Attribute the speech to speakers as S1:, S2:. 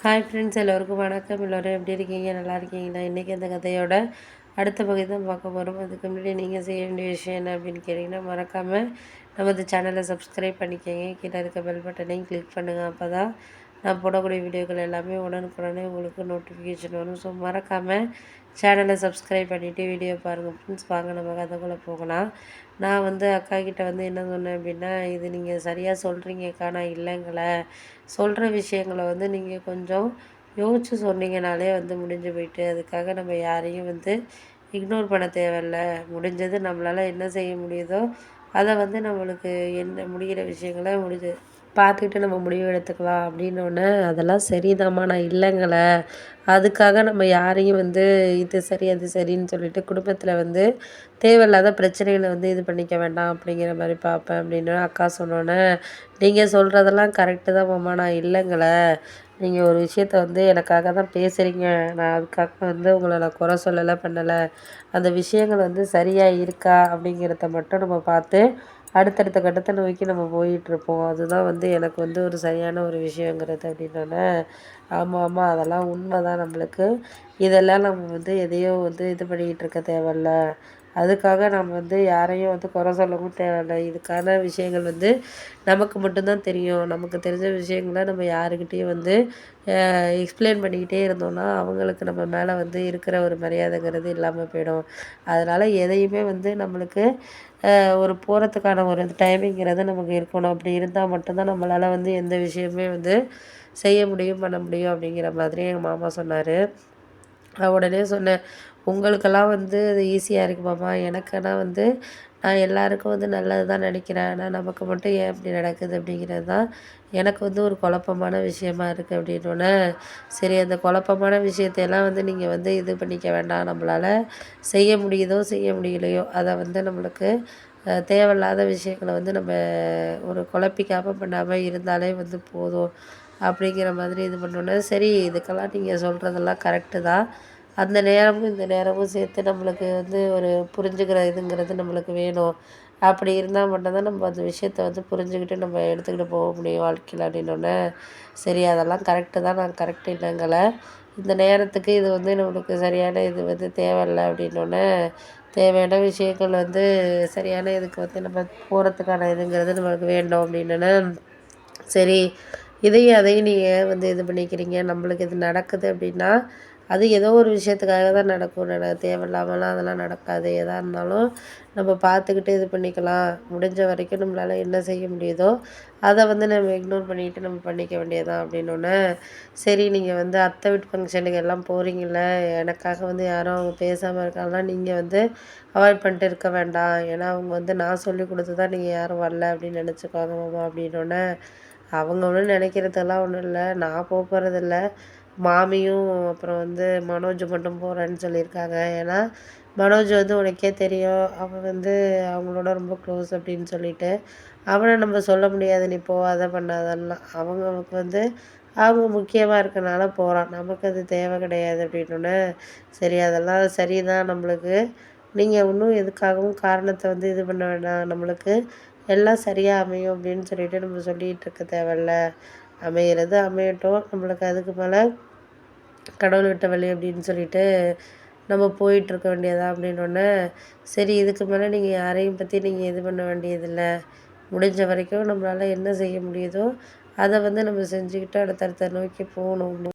S1: Hi friends, எல்லோருக்கும் வணக்கம். எல்லோரும் எப்படி இருக்கீங்க? நல்லா இருக்கீங்களா? இன்றைக்கி அந்த கதையோட அடுத்த பகுதி தான் பார்க்க போகிறோம். அதுக்கு முன்னாடி நீங்கள் செய்ய வேண்டிய விஷயம் என்ன அப்படின்னு கேட்டிங்கன்னா, மறக்காமல் நமது சேனலை சப்ஸ்கிரைப் பண்ணிக்கோங்க. கீழே இருக்க பெல் பட்டனையும் கிளிக் பண்ணுங்கள். அப்போ தான் நான் போடக்கூடிய வீடியோக்கள் எல்லாமே உடனுக்குடனே உங்களுக்கு நோட்டிஃபிகேஷன் வரும். ஸோ மறக்காமல் சேனலை சப்ஸ்கிரைப் பண்ணிவிட்டு வீடியோ பாருங்கள் ஃப்ரெண்ட்ஸ். வாங்க நம்ம கதைக்குள்ளே போகலாம். நான் அக்கா கிட்ட என்ன சொன்னேன் அப்படின்னா, இது நீங்கள் சரியாக சொல்கிறீங்கக்கா, நான் இல்லைங்களே, சொல்கிற விஷயங்களை நீங்கள் கொஞ்சம் யோசிச்சு சொன்னீங்கனாலே முடிஞ்சு போயிட்டு, அதுக்காக நம்ம யாரையும் இக்னோர் பண்ண தேவையில்ல. முடிஞ்சது நம்மளால் என்ன செய்ய முடியுதோ அதை நம்மளுக்கு என்ன முடிகிற விஷயங்களை பார்த்துக்கிட்டு நம்ம முடிவு எடுத்துக்கலாம் அப்படின்னோடனே, அதெல்லாம் சரிதாம்மா, நான் இல்லைங்களே, அதுக்காக நம்ம யாரையும் இது சரி அது சரின்னு சொல்லிட்டு குடும்பத்தில் தேவையில்லாத பிரச்சனைகளை இது பண்ணிக்க வேண்டாம் அப்படிங்கிற மாதிரி பார்ப்பேன் அப்படின்னு அக்கா சொன்னோன்னே, நீங்கள் சொல்கிறதெல்லாம் கரெக்டு தான் மாமா, நான் இல்லைங்களே, நீங்கள் ஒரு விஷயத்த எனக்காக தான் பேசுகிறீங்க, நான் அதுக்காக உங்களை நான் குறை சொல்லலை பண்ணலை, அந்த விஷயங்கள் சரியாக இருக்கா அப்படிங்கிறத மட்டும் நம்ம பார்த்து அடுத்தடுத்த கட்டத்தை நோக்கி நம்ம போயிட்டுருப்போம். அதுதான் எனக்கு ஒரு சரியான ஒரு விஷயங்கிறது அப்படின்னோடனே, ஆமாம் ஆமாம், அதெல்லாம் உண்மை தான். நம்மளுக்கு இதெல்லாம் நம்ம எதையோ இது பண்ணிக்கிட்டு இருக்க தேவையில்ல, அதுக்காக நம்ம யாரையும் குறை சொல்லவும் தேவையில்ல. இதுக்கான விஷயங்கள் நமக்கு மட்டும்தான் தெரியும். நமக்கு தெரிஞ்ச விஷயங்கள நம்ம யாருக்கிட்டேயும் எக்ஸ்பிளைன் பண்ணிக்கிட்டே இருந்தோம்னா அவங்களுக்கு நம்ம மேலே இருக்கிற ஒரு மரியாதைங்கிறது இல்லாமல் போயிடும். அதனால் எதையுமே நம்மளுக்கு ஒரு போகிறதுக்கான ஒரு டைமிங்கிறது நமக்கு இருக்கணும். அப்படி இருந்தால் மட்டும்தான் நம்மளால் எந்த விஷயமே செய்ய முடியும், பண்ண முடியும் அப்படிங்கிற மாதிரி எங்கள் மாமா சொன்னார். நான் உடனே சொன்னேன், உங்களுக்கெல்லாம் அது ஈஸியாக இருக்கு மாமா, எனக்குன்னா நான் எல்லாருக்கும் நல்லது தான் நினைக்கிறேன். ஆனால் நமக்கு மட்டும் ஏன் இப்படி நடக்குது அப்படிங்கிறது தான் எனக்கு ஒரு குழப்பமான விஷயமா இருக்குது அப்படின்னோடனே, சரி, அந்த குழப்பமான விஷயத்தையெல்லாம் நீங்கள் இது பண்ணிக்க வேண்டாம். நம்மளால் செய்ய முடியுதோ செய்ய முடியலையோ அதை நம்மளுக்கு தேவையில்லாத விஷயங்களை நம்ம ஒரு குழப்பிக்காமல் பண்ணாமல் இருந்தாலே போதும் அப்படிங்கிற மாதிரி இது பண்ணோன்னே, சரி, இதுக்கெல்லாம் நீங்கள் சொல்கிறதெல்லாம் கரெக்டு தான். அந்த நேரமும் இந்த நேரமும் சேர்த்து நம்மளுக்கு ஒரு புரிஞ்சுக்கிற இதுங்கிறது நம்மளுக்கு வேணும். அப்படி இருந்தால் மட்டும்தான் நம்ம அந்த விஷயத்த புரிஞ்சுக்கிட்டு நம்ம எடுத்துக்கிட்டு போக முடியும் வாழ்க்கையில் அப்படின்னோடனே, சரி, அதெல்லாம் கரெக்டு தான், நான் கரெக்டு இல்லைங்கள, இந்த நேரத்துக்கு இது நம்மளுக்கு சரியான இது தேவையில்ல அப்படின்னோடனே, தேவையான விஷயங்கள் சரியான இதுக்கு நம்ம போகிறதுக்கான இதுங்கிறது நம்மளுக்கு வேண்டும் அப்படின்னோடனே, சரி, இதையும் அதையும் நீங்கள் இது பண்ணிக்கிறீங்க, நம்மளுக்கு இது நடக்குது அப்படின்னா அது ஏதோ ஒரு விஷயத்துக்காக தான் நடக்கும். தேவையில்லாமலாம் அதெல்லாம் நடக்காது. எதாக இருந்தாலும் நம்ம பார்த்துக்கிட்டு இது பண்ணிக்கலாம். முடிஞ்ச வரைக்கும் நம்மளால் என்ன செய்ய முடியுதோ அதை நம்ம இக்னோர் பண்ணிக்கிட்டு நம்ம பண்ணிக்க வேண்டியதான் அப்படின்னோடனே, சரி, நீங்கள் அத்தை வீட்டு ஃபங்க்ஷனுக்கு எல்லாம் போகிறீங்கள்ல, எனக்காக யாரும் அவங்க பேசாமல் இருக்காங்கன்னா நீங்கள் அவாய்ட் பண்ணிட்டு இருக்க வேண்டாம். ஏன்னா அவங்க நான் சொல்லி கொடுத்து தான் நீங்கள் யாரும் வரல அப்படின்னு நினச்சிக்குவாங்க மாமா அப்படின்னோடனே, அவங்க ஒன்றும் நினைக்கிறதெல்லாம் ஒன்றும் இல்லை, நான் போகிறதில்ல, மாமியும் அப்புறம் மனோஜ் மட்டும் போகிறேன்னு சொல்லியிருக்காங்க. ஏன்னா மனோஜ் உனக்கே தெரியும், அவன் அவங்களோட ரொம்ப க்ளோஸ் அப்படின்னு சொல்லிட்டு அவனை நம்ம சொல்ல முடியாது, நீ போகாத பண்ணாதெல்லாம். அவங்களுக்கு அவங்க முக்கியமாக இருக்கனால போகிறான், நமக்கு அது தேவை கிடையாது அப்படின்னோடனே, சரி, அதெல்லாம் சரிதான், நம்மளுக்கு நீங்கள் இன்னும் எதுக்காகவும் காரணத்தை இது பண்ண வேண்டாம், நம்மளுக்கு எல்லாம் சரியாக அமையும் அப்படின்னு சொல்லிட்டு நம்ம சொல்லிகிட்டு இருக்க தேவையில்ல, அமையிறது அமையட்டும், நம்மளுக்கு அதுக்கு மேலே கடவுள் விட்ட வழி அப்படின்னு சொல்லிட்டு நம்ம போயிட்டுருக்க வேண்டியதா அப்படின்னோடனே, சரி, இதுக்கு மேலே நீங்கள் யாரையும் பற்றி நீங்கள் இது பண்ண வேண்டியதில்லை, முடிஞ்ச வரைக்கும் நம்மளால் என்ன செய்ய முடியுதோ அதை நம்ம செஞ்சுக்கிட்டு அடுத்தடுத்த நோக்கி போகணும்.